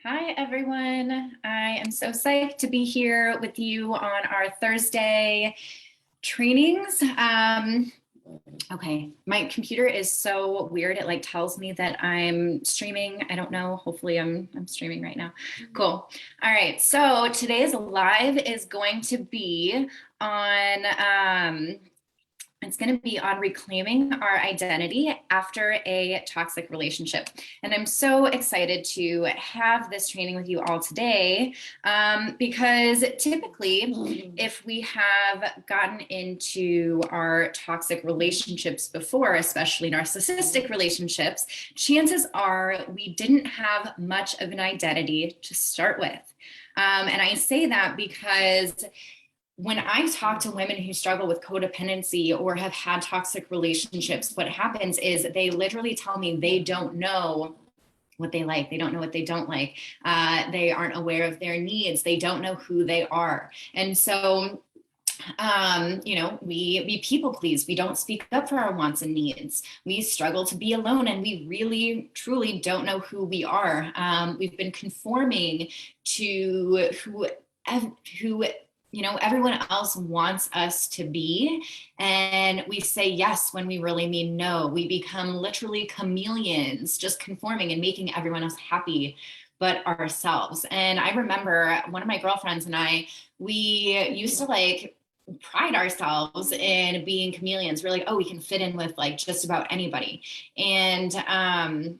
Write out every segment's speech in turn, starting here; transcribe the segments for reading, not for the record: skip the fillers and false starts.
Hi, everyone. I am so psyched to be here with you on our Thursday trainings. Okay, my computer is so weird. It like tells me that I'm streaming. I don't know. Hopefully I'm streaming right now. Cool. All right. So today's live is going to be on it's going to be on reclaiming our identity after a toxic relationship. And I'm so excited to have this training with you all today because typically, if we have gotten into our toxic relationships before, especially narcissistic relationships, chances are we didn't have much of an identity to start with. And I say that because when I talk to women who struggle with codependency or have had toxic relationships, what happens is they literally tell me they don't know what they like. They don't know what they don't like. They aren't aware of their needs. They don't know who they are. And so we people please. We don't speak up for our wants and needs. We struggle to be alone, and we really, truly don't know who we are. We've been conforming to who everyone else wants us to be, and we say yes when we really mean no. We become literally chameleons, just conforming and making everyone else happy but ourselves. And I remember one of my girlfriends and we used to pride ourselves in being chameleons. We're like, oh, we can fit in with like just about anybody. And the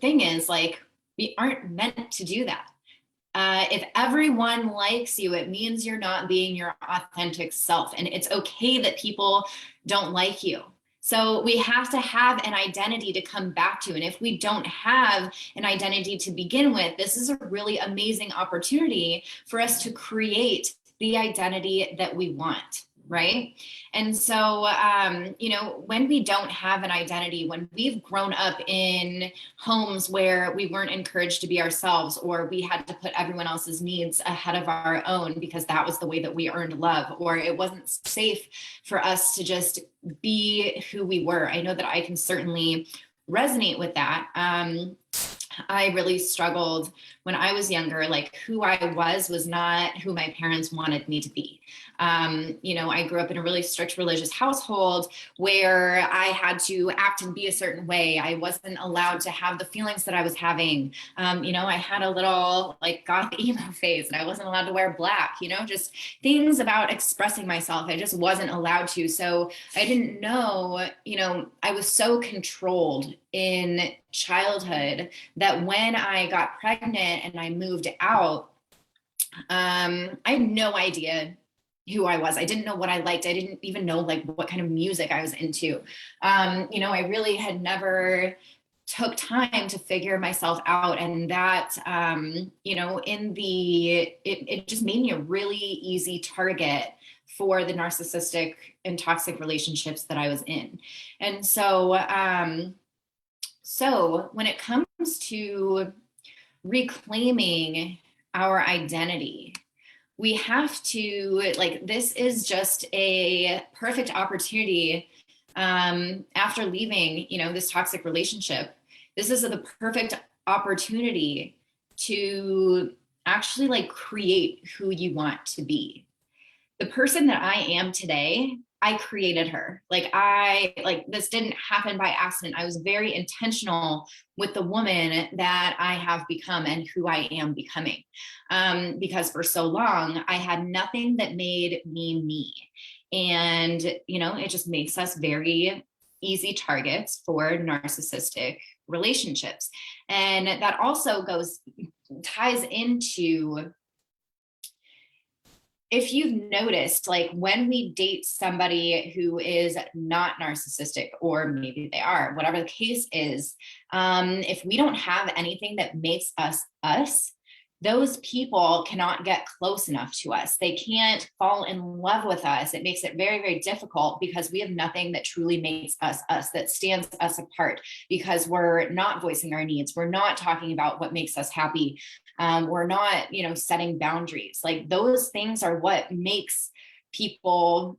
thing is, like, we aren't meant to do that. If everyone likes you, it means you're not being your authentic self. And it's okay that people don't like you. So we have to have an identity to come back to. And if we don't have an identity to begin with, this is a really amazing opportunity for us to create the identity that we want, right? And so, when we don't have an identity, when we've grown up in homes where we weren't encouraged to be ourselves, or we had to put everyone else's needs ahead of our own because that was the way that we earned love, or it wasn't safe for us to just be who we were. I know that I can certainly resonate with that. I really struggled when I was younger. Like, who I was not who my parents wanted me to be. I grew up in a really strict religious household where I had to act and be a certain way. I wasn't allowed to have the feelings that I was having. I had a little like goth emo phase, and I wasn't allowed to wear black, just things about expressing myself. I just wasn't allowed to. So I didn't know, I was so controlled in childhood that when I got pregnant and I moved out, I had no idea who I was. I didn't know what I liked. I didn't even know like what kind of music I was into. I really had never took time to figure myself out. And that, it just made me a really easy target for the narcissistic and toxic relationships that I was in. And so when it comes to reclaiming our identity, we have to, this is just a perfect opportunity after leaving, this toxic relationship. This is the perfect opportunity to actually create who you want to be. The person that I am today, I created her. This didn't happen by accident. I was very intentional with the woman that I have become and who I am becoming. Because for so long, I had nothing that made me. And, it just makes us very easy targets for narcissistic relationships. And that also ties into, if you've noticed, when we date somebody who is not narcissistic, or maybe they are, whatever the case is, if we don't have anything that makes us us, those people cannot get close enough to us. They can't fall in love with us. It makes it very, very difficult because we have nothing that truly makes us us, that stands us apart, because we're not voicing our needs. We're not talking about what makes us happy. We're not, setting boundaries. Those things are what makes people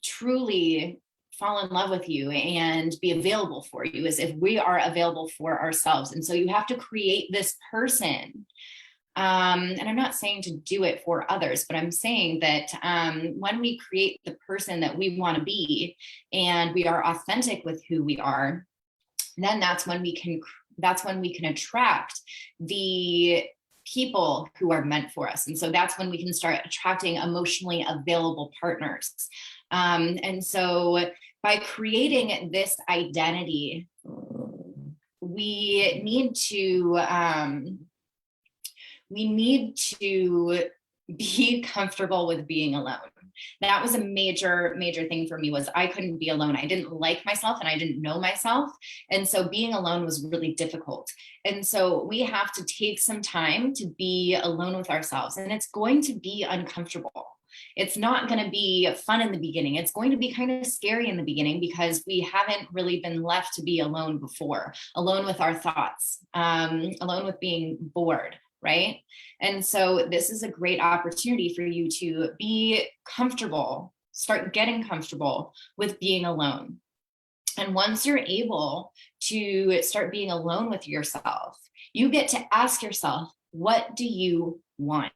truly fall in love with you and be available for you is if we are available for ourselves. And so you have to create this person. And I'm not saying to do it for others, but I'm saying that when we create the person that we want to be and we are authentic with who we are, then that's when we can attract the people who are meant for us. And so that's when we can start attracting emotionally available partners. And so by creating this identity, we need to be comfortable with being alone. That was a major thing for me, was I couldn't be alone. I didn't like myself and I didn't know myself. And so being alone was really difficult. And so we have to take some time to be alone with ourselves, and it's going to be uncomfortable. It's not going to be fun in the beginning. It's going to be kind of scary in the beginning because we haven't really been left to be alone before, alone with our thoughts, alone with being bored. Right? And so this is a great opportunity for you to be comfortable, start getting comfortable with being alone. And once you're able to start being alone with yourself, you get to ask yourself, what do you want?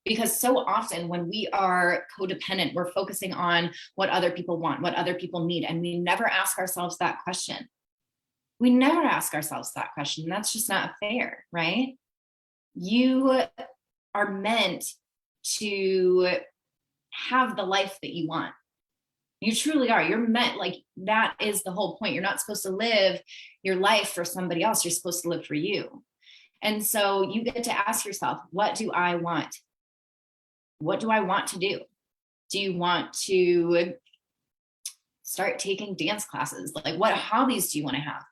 Because so often when we are codependent, we're focusing on what other people want, what other people need, and we never ask ourselves that question. We never ask ourselves that question. That's just not fair, right? You are meant to have the life that you want. You truly are. You're meant, like, that is the whole point. You're not supposed to live your life for somebody else. You're supposed to live for you. And so you get to ask yourself, what do I want? What do I want to do? Do you want to start taking dance classes? Like, what hobbies do you want to have?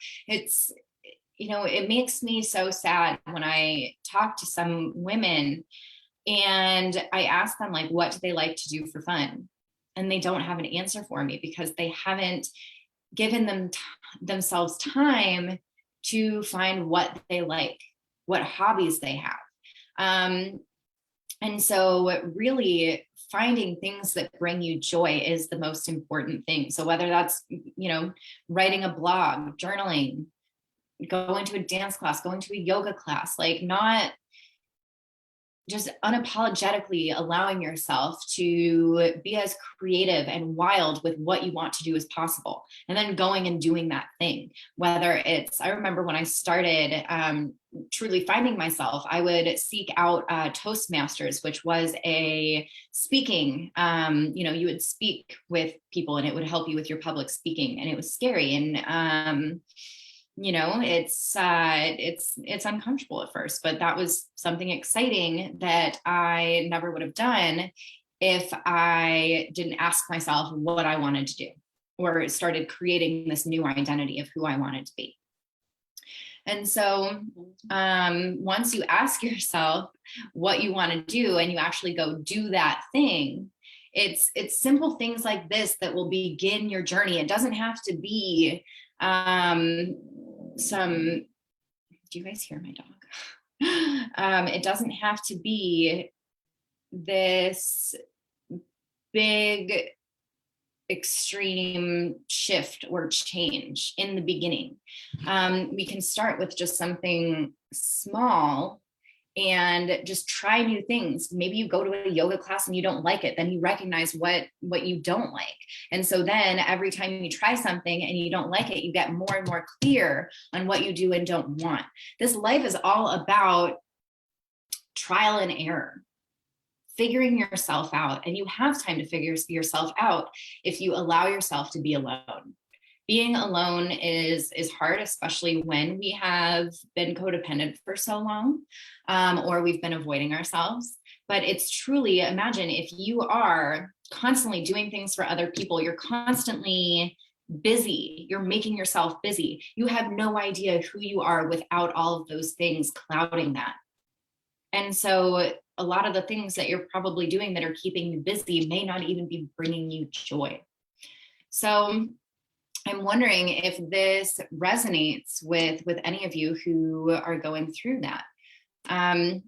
It makes me so sad when I talk to some women and I ask them, like, what do they like to do for fun? And they don't have an answer for me because they haven't given themselves time to find what they like, what hobbies they have. And so really finding things that bring you joy is the most important thing. So whether that's, writing a blog, journaling, going to a dance class, going to a yoga class, like, not just unapologetically allowing yourself to be as creative and wild with what you want to do as possible. And then going and doing that thing, whether it's, I remember when I started truly finding myself, I would seek out Toastmasters, which was a speaking, you would speak with people and it would help you with your public speaking. And it was scary. And, it's uncomfortable at first, but that was something exciting that I never would have done if I didn't ask myself what I wanted to do or started creating this new identity of who I wanted to be. And so once you ask yourself what you want to do and you actually go do that thing, it's simple things like this that will begin your journey. It doesn't have to be do you guys hear my dog? It doesn't have to be this big extreme shift or change in the beginning. We can start with just something small and just try new things. Maybe you go to a yoga class and you don't like it, then you recognize what you don't like. And so then every time you try something and you don't like it, you get more and more clear on what you do and don't want. This life is all about trial and error, figuring yourself out. And you have time to figure yourself out if you allow yourself to be alone. Being alone is hard, especially when we have been codependent for so long, or we've been avoiding ourselves. But it's truly, imagine if you are constantly doing things for other people, you're constantly busy, you're making yourself busy. You have no idea who you are without all of those things clouding that. And so a lot of the things that you're probably doing that are keeping you busy may not even be bringing you joy. So I'm wondering if this resonates with any of you who are going through that. And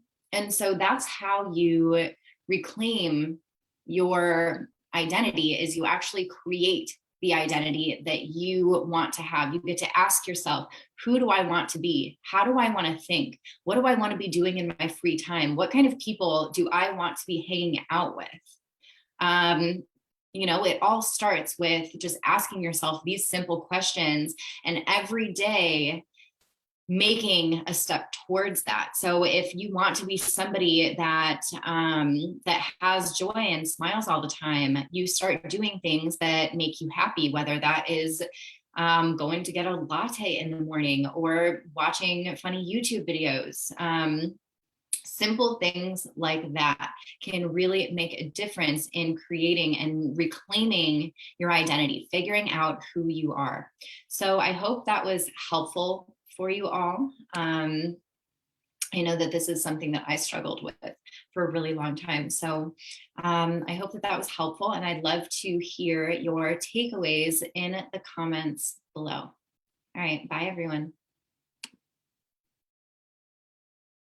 so that's how you reclaim your identity, is you actually create the identity that you want to have. You get to ask yourself, who do I want to be? How do I want to think? What do I want to be doing in my free time? What kind of people do I want to be hanging out with? Um, it all starts with just asking yourself these simple questions, and every day making a step towards that. So if you want to be somebody that has joy and smiles all the time, you start doing things that make you happy, whether that is going to get a latte in the morning or watching funny YouTube videos. Simple things like that can really make a difference in creating and reclaiming your identity, figuring out who you are. So I hope that was helpful for you all. I know that this is something that I struggled with for a really long time. So I hope that that was helpful, and I'd love to hear your takeaways in the comments below. All right, bye everyone.